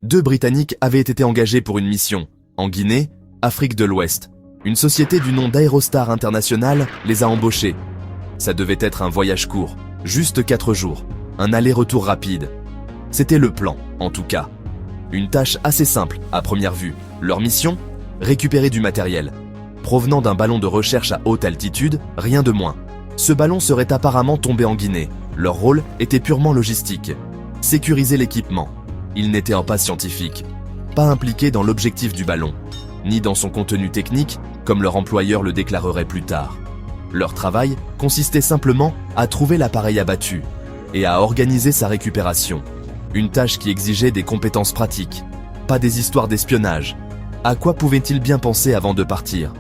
2 Britanniques avaient été engagés pour une mission, en Guinée, Afrique de l'Ouest. Une société du nom d'Aerostar International les a embauchés. Ça devait être un voyage court, juste 4 jours, un aller-retour rapide. C'était le plan, en tout cas. Une tâche assez simple, à première vue. Leur mission ? Récupérer du matériel. Provenant d'un ballon de recherche à haute altitude, rien de moins. Ce ballon serait apparemment tombé en Guinée. Leur rôle était purement logistique. Sécuriser l'équipement. Ils n'étaient pas scientifiques, pas impliqués dans l'objectif du ballon, ni dans son contenu technique, comme leur employeur le déclarerait plus tard. Leur travail consistait simplement à trouver l'appareil abattu et à organiser sa récupération. Une tâche qui exigeait des compétences pratiques, pas des histoires d'espionnage. À quoi pouvaient-ils bien penser avant de partir ?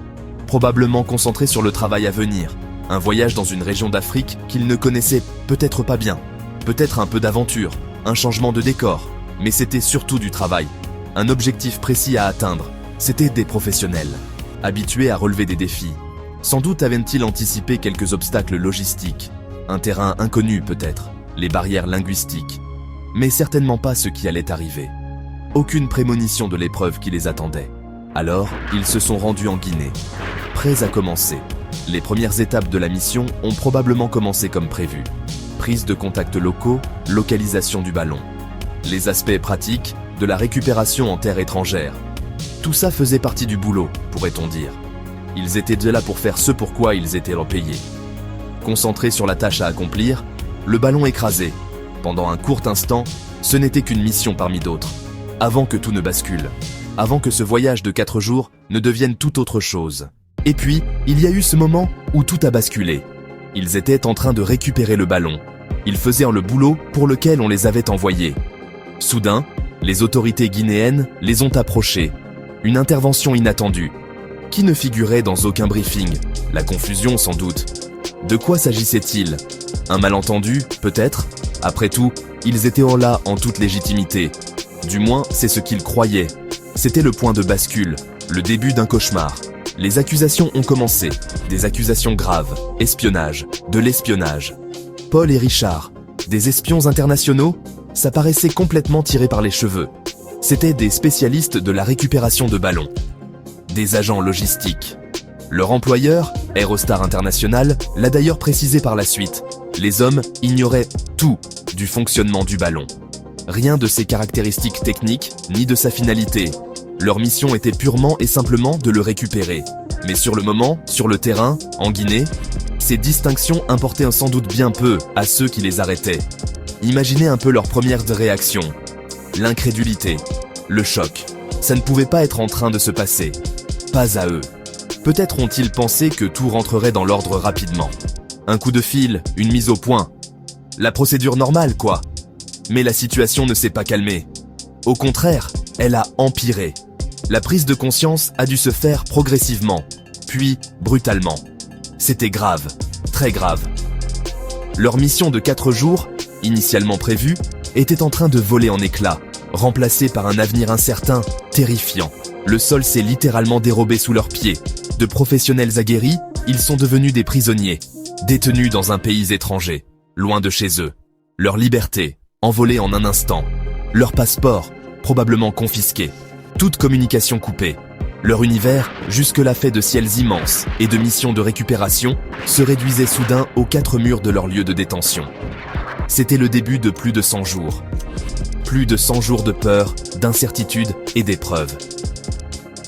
Probablement concentrés sur le travail à venir, un voyage dans une région d'Afrique qu'ils ne connaissaient peut-être pas bien, peut-être un peu d'aventure, un changement de décor, mais c'était surtout du travail, un objectif précis à atteindre. C'était des professionnels, habitués à relever des défis. Sans doute avaient-ils anticipé quelques obstacles logistiques, un terrain inconnu peut-être, les barrières linguistiques, mais certainement pas ce qui allait arriver. Aucune prémonition de l'épreuve qui les attendait. Alors, ils se sont rendus en Guinée, prêts à commencer. Les premières étapes de la mission ont probablement commencé comme prévu. Prise de contacts locaux, localisation du ballon. Les aspects pratiques de la récupération en terre étrangère. Tout ça faisait partie du boulot, pourrait-on dire. Ils étaient déjà là pour faire ce pourquoi ils étaient repayés. Concentrés sur la tâche à accomplir, le ballon écrasé. Pendant un court instant, ce n'était qu'une mission parmi d'autres. Avant que tout ne bascule. Avant que ce voyage de 4 jours ne devienne tout autre chose. Et puis, il y a eu ce moment où tout a basculé. Ils étaient en train de récupérer le ballon. Ils faisaient le boulot pour lequel on les avait envoyés. Soudain, les autorités guinéennes les ont approchés. Une intervention inattendue, qui ne figurait dans aucun briefing. La confusion sans doute. De quoi s'agissait-il ? Un malentendu, peut-être ? Après tout, ils étaient là en toute légitimité. Du moins, c'est ce qu'ils croyaient. C'était le point de bascule, le début d'un cauchemar. Les accusations ont commencé, des accusations graves, espionnage, de l'espionnage. Paul et Richard, des espions internationaux ? Ça paraissait complètement tiré par les cheveux. C'étaient des spécialistes de la récupération de ballons. Des agents logistiques. Leur employeur, Aerostar International, l'a d'ailleurs précisé par la suite. Les hommes ignoraient tout du fonctionnement du ballon. Rien de ses caractéristiques techniques, ni de sa finalité. Leur mission était purement et simplement de le récupérer. Mais sur le moment, sur le terrain, en Guinée, ces distinctions importaient sans doute bien peu à ceux qui les arrêtaient. Imaginez un peu leur première réaction. L'incrédulité, le choc. Ça ne pouvait pas être en train de se passer. Pas à eux. Peut-être ont-ils pensé que tout rentrerait dans l'ordre rapidement. Un coup de fil, une mise au point. La procédure normale, quoi. Mais la situation ne s'est pas calmée. Au contraire, elle a empiré. La prise de conscience a dû se faire progressivement, puis brutalement. C'était grave, très grave. Leur mission de 4 jours, initialement prévue, était en train de voler en éclats, remplacée par un avenir incertain, terrifiant. Le sol s'est littéralement dérobé sous leurs pieds. De professionnels aguerris, ils sont devenus des prisonniers, détenus dans un pays étranger, loin de chez eux. Leur liberté, envolée en un instant. Leur passeport, probablement confisqué. Toute communication coupée. Leur univers, jusque-là fait de ciels immenses et de missions de récupération, se réduisait soudain aux 4 murs de leur lieu de détention. C'était le début de plus de 100 jours. Plus de 100 jours de peur, d'incertitude et d'épreuve.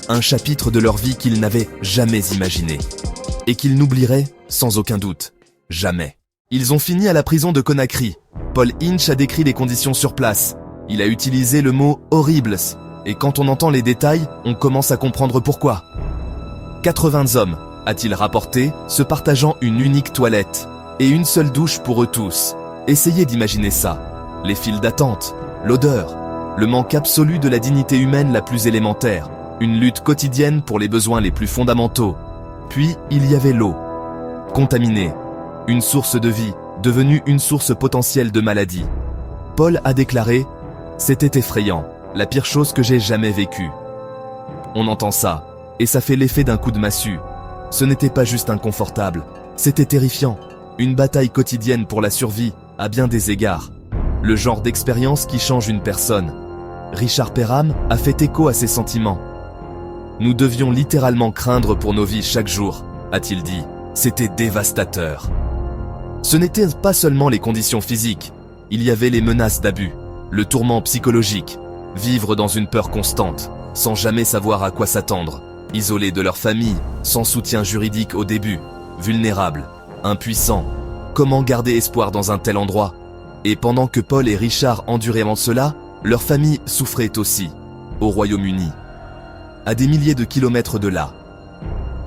Un chapitre de leur vie qu'ils n'avaient jamais imaginé. Et qu'ils n'oublieraient, sans aucun doute, jamais. Ils ont fini à la prison de Conakry. Paul Inch a décrit les conditions sur place. Il a utilisé le mot « horribles ». Et quand on entend les détails, on commence à comprendre pourquoi. 80 hommes, a-t-il rapporté, se partageant une unique toilette. Et une seule douche pour eux tous. Essayez d'imaginer ça. Les files d'attente, l'odeur, le manque absolu de la dignité humaine la plus élémentaire, une lutte quotidienne pour les besoins les plus fondamentaux. Puis, il y avait l'eau. Contaminée. Une source de vie, devenue une source potentielle de maladie. Paul a déclaré « C'était effrayant. La pire chose que j'ai jamais vécue. » On entend ça, et ça fait l'effet d'un coup de massue. Ce n'était pas juste inconfortable, c'était terrifiant. Une bataille quotidienne pour la survie, à bien des égards. Le genre d'expérience qui change une personne. Richard Perham a fait écho à ses sentiments. Nous devions littéralement craindre pour nos vies chaque jour, a-t-il dit. C'était dévastateur. Ce n'étaient pas seulement les conditions physiques, il y avait les menaces d'abus, le tourment psychologique, vivre dans une peur constante, sans jamais savoir à quoi s'attendre, isolés de leur famille, sans soutien juridique au début, vulnérables, impuissants. Comment garder espoir dans un tel endroit? Et pendant que Paul et Richard enduraient cela, leur famille souffrait aussi, au Royaume-Uni. À des milliers de kilomètres de là.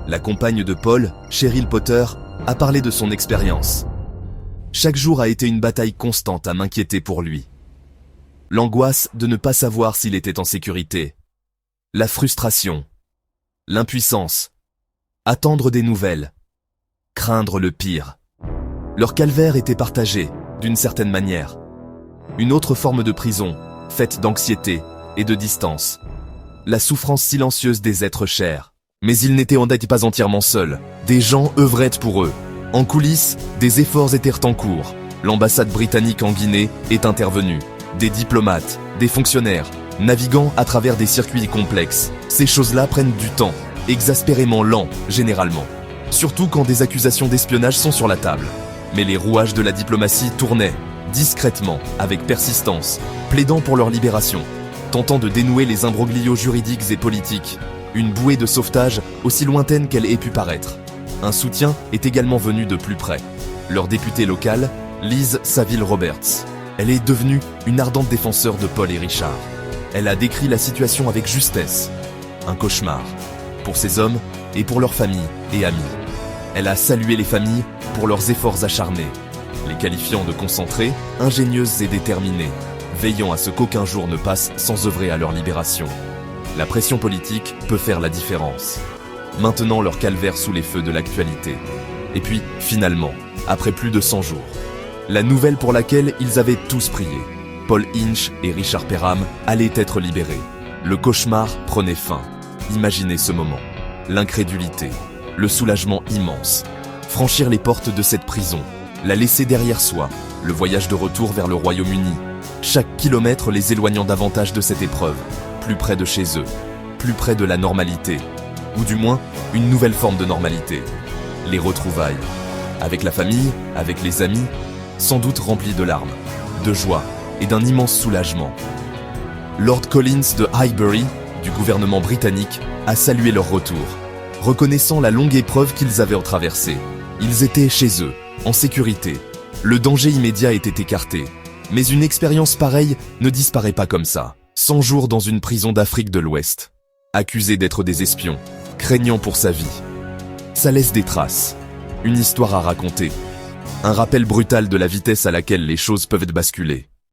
La compagne de Paul, Cheryl Potter, a parlé de son expérience. Chaque jour a été une bataille constante à m'inquiéter pour lui. L'angoisse de ne pas savoir s'il était en sécurité. La frustration. L'impuissance. Attendre des nouvelles. Craindre le pire. Leur calvaire était partagé, d'une certaine manière. Une autre forme de prison, faite d'anxiété et de distance. La souffrance silencieuse des êtres chers. Mais ils n'étaient pas entièrement seuls. Des gens œuvraient pour eux. En coulisses, des efforts étaient en cours. L'ambassade britannique en Guinée est intervenue. Des diplomates, des fonctionnaires, naviguant à travers des circuits complexes. Ces choses-là prennent du temps, exaspérément lent, généralement. Surtout quand des accusations d'espionnage sont sur la table. Mais les rouages de la diplomatie tournaient, discrètement, avec persistance, plaidant pour leur libération, tentant de dénouer les imbroglios juridiques et politiques. Une bouée de sauvetage aussi lointaine qu'elle ait pu paraître. Un soutien est également venu de plus près. Leur députée locale, Liz Saville-Roberts. Elle est devenue une ardente défenseur de Paul et Richard. Elle a décrit la situation avec justesse. Un cauchemar. Pour ces hommes et pour leurs familles et amis. Elle a salué les familles pour leurs efforts acharnés, les qualifiant de concentrées, ingénieuses et déterminées, veillant à ce qu'aucun jour ne passe sans œuvrer à leur libération. La pression politique peut faire la différence. Maintenant leur calvaire sous les feux de l'actualité. Et puis, finalement, après plus de 100 jours, la nouvelle pour laquelle ils avaient tous prié, Paul Inch et Richard Perham allaient être libérés. Le cauchemar prenait fin. Imaginez ce moment. L'incrédulité, le soulagement immense. Franchir les portes de cette prison, la laisser derrière soi, le voyage de retour vers le Royaume-Uni. Chaque kilomètre les éloignant davantage de cette épreuve, plus près de chez eux, plus près de la normalité. Ou du moins, une nouvelle forme de normalité. Les retrouvailles. Avec la famille, avec les amis, sans doute remplis de larmes, de joie et d'un immense soulagement. Lord Collins de Highbury, du gouvernement britannique, a salué leur retour, reconnaissant la longue épreuve qu'ils avaient traversée. Ils étaient chez eux, en sécurité. Le danger immédiat était écarté. Mais une expérience pareille ne disparaît pas comme ça. 100 jours dans une prison d'Afrique de l'Ouest. Accusé d'être des espions, craignant pour sa vie. Ça laisse des traces. Une histoire à raconter. Un rappel brutal de la vitesse à laquelle les choses peuvent basculer.